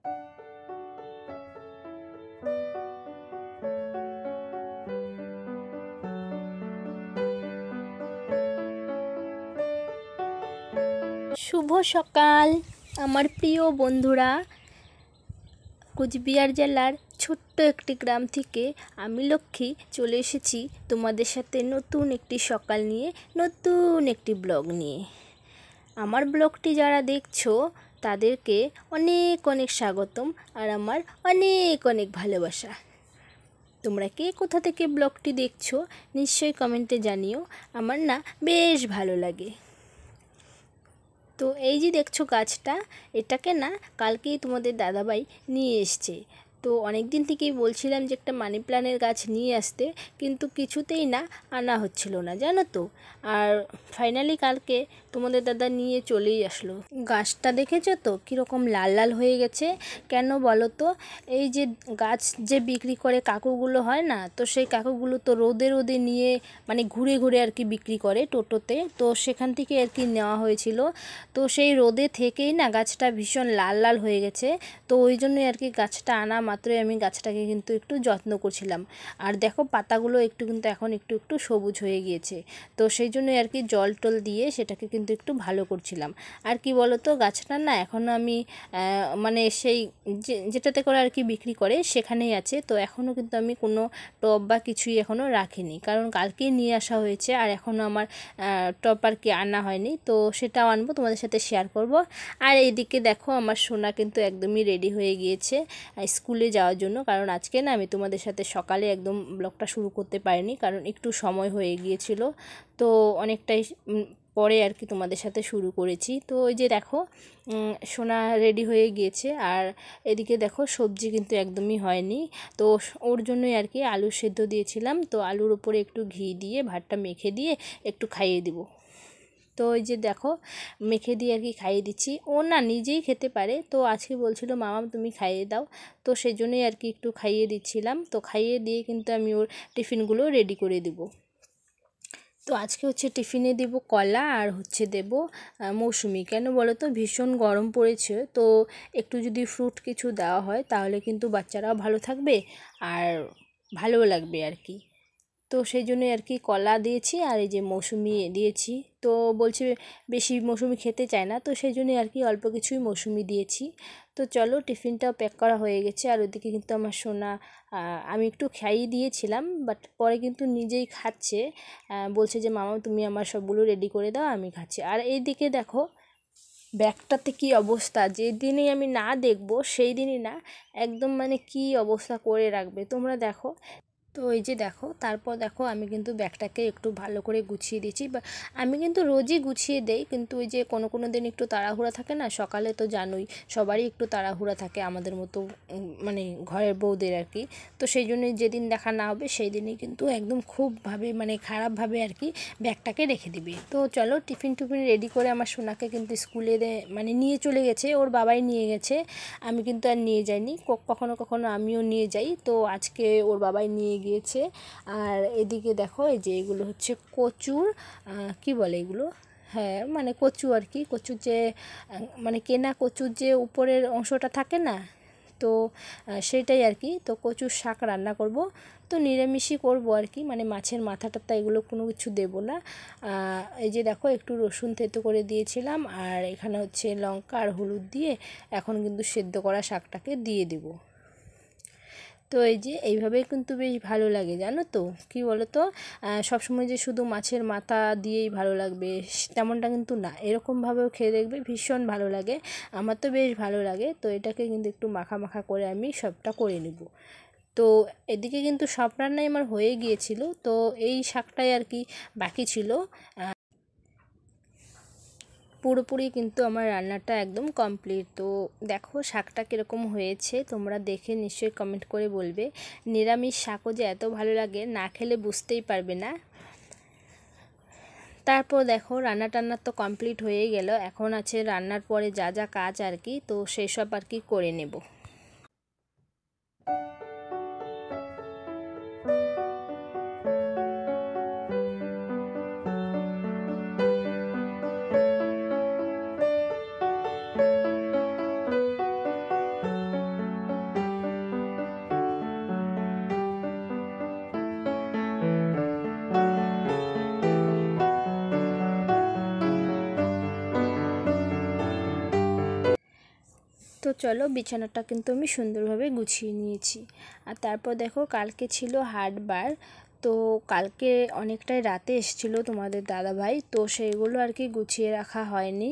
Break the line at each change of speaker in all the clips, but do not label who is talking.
শুভ সকাল আমার প্রিয় বন্ধুরা। কোচবিহার জেলার ছোট্ট একটি গ্রাম থেকে আমি লক্ষ্মী চলে এসেছি তোমাদের সাথে নতুন একটি সকাল নিয়ে, নতুন একটি ব্লগ নিয়ে। আমার ব্লগটি যারা দেখছো তাদেরকে অনেক অনেক স্বাগতম আর আমার অনেক অনেক ভালোবাসা। তোমরা কে কোথা থেকে ব্লগটি দেখছো নিশ্চয়ই কমেন্টে জানিও, আমার না বেশ ভালো লাগে। তো এই যে দেখছো গাছটা, এটাকে না কালকেই তোমাদের দাদাভাই নিয়ে এসছে। তো অনেক দিন থেকেই বলছিলাম যে একটা মানি প্ল্যান্টের গাছ নিয়ে আসতে, কিন্তু কিছুতেই না আনা হচ্ছিল না, জানো তো। আর ফাইনালি কালকে তোমাদের দাদা নিয়ে চলেই আসলো। গাছটা দেখেছো তো কীরকম লাল লাল হয়ে গেছে, কেন বলো তো? এই যে গাছ যে বিক্রি করে কাকুগুলো হয় না, তো সেই কাকুগুলো তো রোদে রোদে নিয়ে মানে ঘুরে ঘুরে আর কি বিক্রি করে টোটোতে, তো সেখান থেকে আর কি নেওয়া হয়েছিল। তো সেই রোদে থেকেই না গাছটা ভীষণ লাল লাল হয়ে গেছে। তো ওই জন্যই আর কি গাছটা আনা মাত্রই আমি গাছটাকে কিন্তু একটু যত্ন করছিলাম। আর দেখো পাতাগুলো একটু কিন্তু এখন একটু একটু সবুজ হয়ে গিয়েছে। তো সেই জন্যই আর কি জল টল দিয়ে সেটাকে কিন্তু একটু ভালো করছিলাম। আর কি বলো তো, গাছটা না এখনও আমি মানে সেই যেটাতে করে আর কি বিক্রি করে সেখানেই আছে। তো এখনও কিন্তু আমি কোনো টব বা কিছুই এখনও রাখিনি, কারণ কালকেই নিয়ে আসা হয়েছে আর এখনও আমার টব আর কি আনা হয়নি। তো সেটাও আনবো, তোমাদের সাথে শেয়ার করব। আর এইদিকে দেখো আমার সোনা কিন্তু একদমই রেডি হয়ে গিয়েছে স্কুলে যাওয়ার জন্য, কারণ আজকে না আমি তোমাদের সাথে সকালে একদম ব্লগটা শুরু করতে পারিনি, কারণ একটু সময় হয়ে গিয়েছিল। তো অনেকটাই পরে আর কি তোমাদের সাথে শুরু করেছি। তো ওই যে দেখো সোনা রেডি হয়ে গিয়েছে। আর এদিকে দেখো সবজি কিন্তু একদমই হয়নি, তো ওর জন্যই আর কি আলু সেদ্ধ দিয়েছিলাম। তো আলুর উপরে একটু ঘি দিয়ে ভাতটা মেখে দিয়ে একটু খাইয়ে দিব। তো ওই যে দেখো মেখে দিয়ে আর কি খাইয়ে দিচ্ছি। ও না নিজেই খেতে পারে, তো আজকে বলছিল মামা তুমি খাইয়ে দাও, তো সেই জন্যই আর কি একটু খাইয়ে দিচ্ছিলাম। তো খাইয়ে দিয়ে কিন্তু আমি ওর টিফিনগুলো রেডি করে দিব। তো আজকে হচ্ছে টিফিনে দেব কলা আর হচ্ছে দেব মৌসুমি। কেন বলো তো, ভীষণ গরম পড়েছে, তো একটু যদি ফ্রুট কিছু দেওয়া হয় তাহলে কিন্তু বাচ্চারাও ভালো থাকবে আর ভালোও লাগবে আর কি। তো সেই জন্যই আর কি কলা দিয়েছি আর এই যে মৌসুমি দিয়েছি। তো বলছে বেশি মৌসুমি খেতে চায় না, তো সেই জন্যই আর কি অল্প কিছুই মৌসুমি দিয়েছি। তো চলো টিফিনটাও প্যাক করা হয়ে গেছে। আর ওদিকে কিন্তু আমার সোনা আমি একটু খাইয়ে দিয়েছিলাম, বাট পরে কিন্তু নিজেই খাচ্ছে। বলছে যে মামা তুমি আমার সবগুলো রেডি করে দাও, আমি খাচ্ছি। আর এইদিকে দেখো ব্যাগটাতে কি অবস্থা, যেদিনই আমি না দেখবো সেই দিনই না একদম মানে কি অবস্থা করে রাখবে তোমরা দেখো। তো এই যে দেখো তারপর দেখো আমি কিন্তু ব্যাগটাকে একটু ভালো করে গুছিয়ে দিয়েছি। বা আমি কিন্তু রোজই গুছিয়ে দেই, কিন্তু ওই যে কোনো কোনো দিন একটু তাড়াহুড়া থাকে না, সকালে তো জানোই সবারই একটু তাড়াহুড়া থাকে আমাদের মতো মানে ঘরের বউদের আর কি। তো সেই জন্যই যেদিন দেখা না হবে সেই দিনই কিন্তু একদম খুবভাবে মানে খারাপভাবে আর কি ব্যাগটাকে রেখে দিবে। তো চলো টিফিন রেডি করে আমার সোনাকে কিন্তু স্কুলে মানে নিয়ে চলে গেছে, ওর বাবাই নিয়ে গেছে, আমি কিন্তু আর নিয়ে যাইনি। কখনো কখনো আমিও নিয়ে যাই, তো আজকে ওর বাবাই নিয়ে গিয়েছে। আর এদিকে দেখো এই যে এগুলো হচ্ছে কচুর কি বলে এগুলো, হ্যাঁ মানে কচু আর কি, কচুর যে মানে কেনা কচুর যে উপরের অংশটা থাকে না, তো সেটাই আর কি। তো কচুর শাক রান্না করব, তো নিরামিষই করব আর কি, মানে মাছের মাথা টাথা এগুলো কোনো কিছু দেব না। এই যে দেখো একটু রসুন থেতো করে দিয়েছিলাম, আর এখানে হচ্ছে লঙ্কা আর হলুদ দিয়ে এখন কিন্তু সেদ্ধ করা শাকটাকে দিয়ে দেব। তো এই যে এইভাবেই কিন্তু বেশ ভালো লাগে, জানো তো। কি বলো তো, সবসময় যে শুধু মাছের মাথা দিয়েই ভালো লাগবে তেমনটা কিন্তু না, এরকমভাবেও খেয়ে দেখবে ভীষণ ভালো লাগে। আমার তো বেশ ভালো লাগে। তো এটাকে কিন্তু একটু মাখা মাখা করে আমি সবটা করে নেব। তো এদিকে কিন্তু সব রান্নাই আমার হয়ে গিয়েছিল, তো এই শাকটাই আর কি বাকি ছিল। পুরোপুরি কিন্তু আমার রান্নাটা একদম কমপ্লিট। তো দেখো শাকটা কীরকম হয়েছে তোমরা দেখে নিশ্চয়ই কমেন্ট করে বলবে। নিরামিষ শাকও যে এত ভালো লাগে না খেলে বুঝতেই পারবে না। তারপর দেখো রান্না টান্না তো কমপ্লিট হয়ে গেল, এখন আছে রান্নার পরে যা যা কাজ আর কি, তো সেসব আর কি করে নেব। তো চলো, বিছানাটা কিন্তু আমি সুন্দরভাবে গুছিয়ে নিয়েছি। আর তারপর দেখো, কালকে ছিল হাটবার। তো কালকে অনেকটাই রাতে এসেছিলো তোমাদের দাদাভাই, তো সেইগুলো আর কি গুছিয়ে রাখা হয়নি।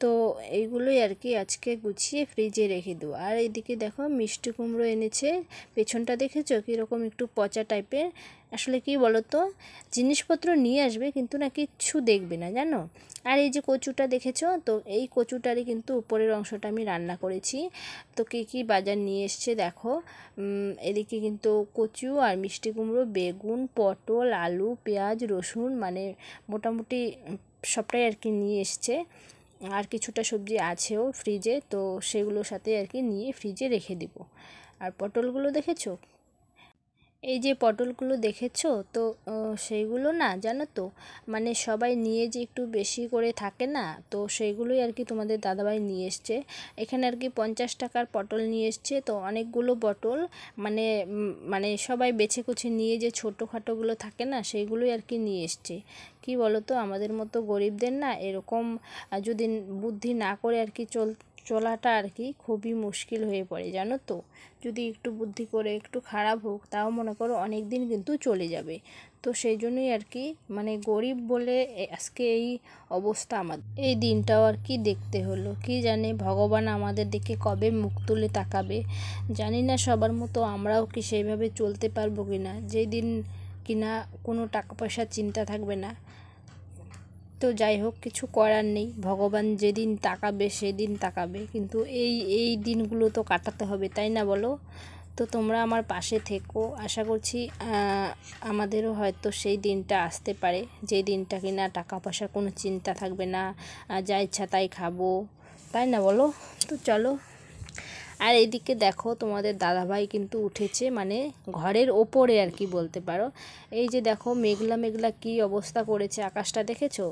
তো এইগুলোই আর কি আজকে গুছিয়ে ফ্রিজে রেখে দেবো। আর এদিকে দেখো, মিষ্টি কুমড়ো এনেছে। পেছনটা দেখেছো কীরকম একটু পচা টাইপের। আসলে কি বলো তো, জিনিসপত্র নিয়ে আসবে কিন্তু না কিচ্ছু দেখবে না, জানো। আর এই যে কচুটা দেখেছো, তো এই কচুটারই কিন্তু উপরের অংশটা আমি রান্না করেছি। তো কী কী বাজার নিয়ে এসছে দেখো। এদিকে কিন্তু কচু আর মিষ্টি কুমড়ো, বেগুন, পটল, আলু, পেঁয়াজ, রসুন, মানে মোটামুটি সবটাই আর কি নিয়ে এসছে। আর কিছুটা সবজি আছেও ফ্রিজে, তো সেগুলোর সাথে আর কি নিয়ে ফ্রিজে রেখে দিব। আর পটলগুলো দেখেছো, এই যে পটলগুলো দেখেছো তো, সেইগুলো না জানো তো, মানে সবাই নিয়ে যে একটু বেশি করে থাকে না, তো সেইগুলোই আর কি তোমাদের দাদাভাই নিয়ে এসছে। এখানে আর কি 50 টাকার পটল নিয়ে এসছে, তো অনেকগুলো পটল, মানে সবাই বেছে কুছে নিয়ে যে ছোটোখাটোগুলো থাকে না, সেইগুলোই আর কি নিয়ে এসছে। কি বলো তো, আমাদের মতো গরিবদের না এরকম যদি বুদ্ধি না করে আর কি চলাটা আর কি খুবই মুশকিল হয়ে পড়ে, জানো তো। যদি একটু বুদ্ধি করে একটু খারাপ হোক, তাও মনে করো অনেক দিন কিন্তু চলে যাবে। তো সেই জন্যই আর কি, মানে গরিব বলে আজকে এই অবস্থা আমাদের। এই দিনটাও আর কি দেখতে হলো, কি জানে ভগবান আমাদের দিকে কবে মুখ তুলে তাকাবে। জানি না সবার মতো আমরাও কি সেইভাবে চলতে পারবো কিনা, যেই দিন কিনা কোনো টাকা পয়সার চিন্তা থাকবে না। তো যাই হোক, কিছু করার নেই, ভগবান যেদিন তাকাবে সেদিন তাকাবে, কিন্তু এই দিনগুলো তো কাটাতে হবে, তাই না বলো। তো তোমরা আমার পাশে থেকো, আশা করছি আমাদেরও হয়তো সেই দিনটা আসতে পারে, যেই দিনটা কিনা টাকা পয়সার কোনো চিন্তা থাকবে না, যা ইচ্ছা তাই খাবো, তাই না বলো। তো চলো। আর এদিকে দেখো, তোমাদের দাদাভাই কিন্তু উঠেছে, মানে ঘরের ওপরে আর কি বলতে পারো। এই যে দেখো, মেঘলা মেঘলা কি অবস্থা করেছে আকাশটা, দেখেছো।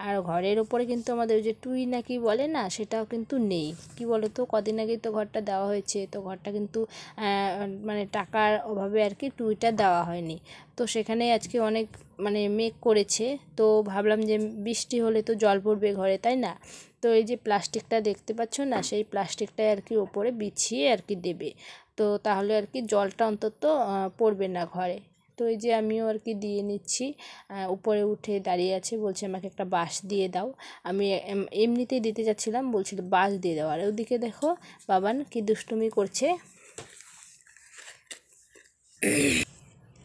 আর ঘরের ওপরে কিন্তু আমাদের ওই যে টুই না কি বলে না, সেটাও কিন্তু নেই। কি বলো তো, কদিন আগেই তো ঘরটা দেওয়া হয়েছে, তো ঘরটা কিন্তু মানে টাকার অভাবে আর কি টুইটা দেওয়া হয়নি। তো সেখানে আজকে অনেক মানে মেঘ করেছে, তো ভাবলাম যে বৃষ্টি হলে তো জল পড়বে ঘরে, তাই না। তো এই যে প্লাস্টিকটা দেখতে পাচ্ছ না, সেই প্লাস্টিকটাই আর কি ওপরে বিছিয়ে আর কি দেবে। তো তাহলে আর কি জলটা অন্তত পড়বে না ঘরে। তো এই যে আমিও আর কি দিয়ে নিচ্ছি। উপরে উঠে দাঁড়িয়ে আছে, বলছে আমাকে একটা বাঁশ দিয়ে দাও। আমি এমনিতেই দিতে যাচ্ছিলাম, বলছিল বাঁশ দিয়ে দাও। আর ওদিকে দেখো, বাবান কি দুষ্টুমি করছে।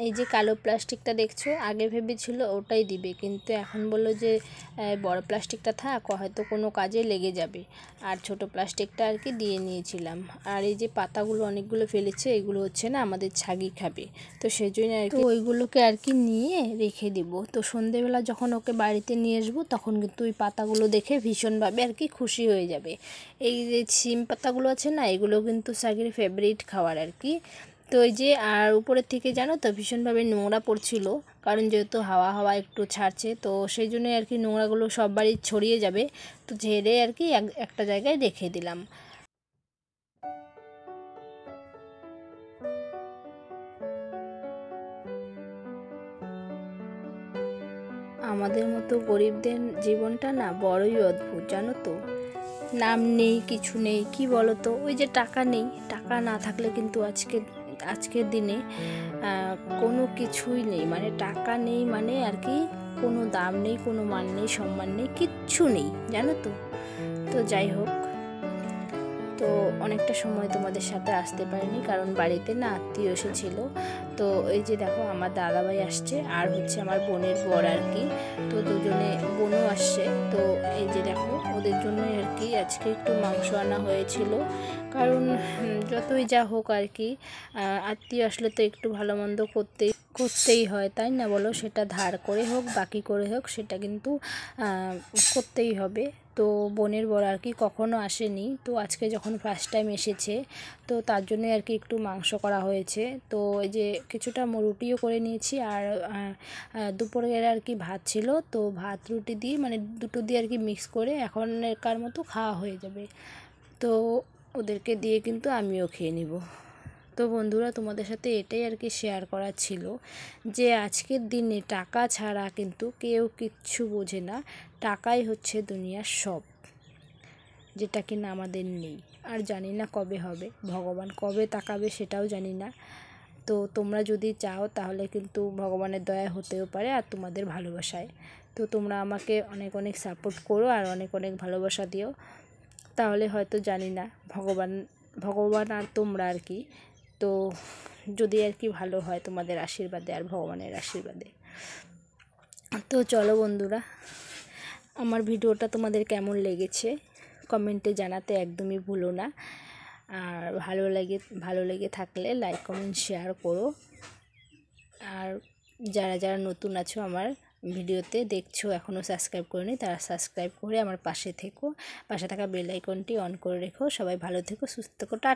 এই যে কালো প্লাস্টিকটা দেখছো, আগে ভেবেছিল ওটাই দিবে, কিন্তু এখন বললো যে বড় প্লাস্টিকটা থাক, হয়তো কোনো কাজে লেগে যাবে। আর ছোট প্লাস্টিকটা আর কি দিয়ে নিয়েছিলাম। আর এই যে পাতাগুলো অনেকগুলো ফেলেছে, এগুলো হচ্ছে না আমাদের ছাগি খাবে, তো সেই জন্য আর কি ওইগুলোকে আর কি নিয়ে রেখে দিব। তো সন্ধেবেলা যখন ওকে বাড়িতে নিয়ে আসবো, তখন কিন্তু ওই পাতাগুলো দেখে ভীষণভাবে আর কি খুশি হয়ে যাবে। এই যে সিম পাতাগুলো আছে না, এগুলো কিন্তু ছাগির ফেভারিট খাবার আর কি। তো এই যে, আর উপরের থেকে জানো তো ভীষণভাবে নোংরা পড়ছিল, কারণ যেহেতু হাওয়া হাওয়া একটু ছাড়ছে, তো সেই জন্যই আর কি নোংরাগুলো সব বাড়ি ছড়িয়ে যাবে। তো ঝেড়ে আর কি একটা জায়গায় রেখে দিলাম। আমাদের মতো গরিবদের জীবনটা না বড়ই অদ্ভুত, জানো তো। নাম নেই, কিছু নেই, কি বলো তো, ওই যে টাকা নেই, টাকা না থাকলে কিন্তু আজকের দিনে কোনো কিছুই নেই, মানে টাকা নেই মানে আর কি কোনো দাম নেই, কোনো মান নেই, সম্মান নেই, কিচ্ছু নেই, জানো তো। তো যাই হোক, তো অনেকটা সময় তোমাদের সাথে আসতে পারিনি, কারণ বাড়িতে না আত্মীয় এসেছিলো। তো এই যে দেখো, আমার দাদাভাই আসছে, আর হচ্ছে আমার বোনের বর আর কি। তো দুজনে, বোনও আসছে। তো এই যে দেখো, ওদের জন্য আর কি আজকে একটু মাংস আনা হয়েছিল, কারণ যতই যা হোক আর কি আত্মীয় আসলে তো একটু ভালো মন্দ করতেই হয়, তাই না বলো। সেটা ধার করে হোক, বাকি করে হোক, সেটা কিন্তু করতেই হবে। তো বোনের বর আর কি কখনো আসেনি, তো আজকে যখন ফার্স্ট টাইম এসেছে, তো তার জন্যই আর কি একটু মাংস করা হয়েছে। তো এই যে কিছুটা রুটিও করে নিয়েছি, আর দুপুরের আর কি ভাত ছিল, তো ভাত রুটি দিয়ে মানে দুটো দিয়ে আর কি মিক্স করে এখনকার মতো খাওয়া হয়ে যাবে। তো ওদেরকে দিয়ে কিন্তু আমিও খেয়ে নিব। তো বন্ধুরা, তোমাদের সাথে এটাই আর কি শেয়ার করার ছিল, যে আজকের দিনে টাকা ছাড়া কিন্তু কেউ কিচ্ছু বোঝে না, টাকাই হচ্ছে দুনিয়ার সব। যেটা কিনা আমাদের নেই, আর জানি না কবে হবে, ভগবান কবে তাকাবে সেটাও জানি না। তো তোমরা যদি চাও তাহলে কিন্তু ভগবানের দয়া হতেও পারে, আর তোমাদের ভালোবাসায়। তো তোমরা আমাকে অনেক অনেক সাপোর্ট করো আর অনেক অনেক ভালোবাসা দিও, তাহলে হয়তো জানি না ভগবান আর তোমরা আর কি, তো যদি আর কি ভালো হয় তোমাদের আশীর্বাদে আর ভগবানের আশীর্বাদে। তো চলো বন্ধুরা, আমার ভিডিওটা তোমাদের কেমন লেগেছে কমেন্টে জানাতে একদমই ভুলো না, আর ভালো লেগে থাকলে লাইক কমেন্ট শেয়ার করো। আর যারা যারা নতুন আছো আমার ভিডিওতে দেখছো, এখনও সাবস্ক্রাইব করেনি, তারা সাবস্ক্রাইব করে আমার পাশে থেকো, পাশে থাকা বেল আইকনটি অন করে রেখো। সবাই ভালো থেকো, সুস্থ থেকো, টাটা।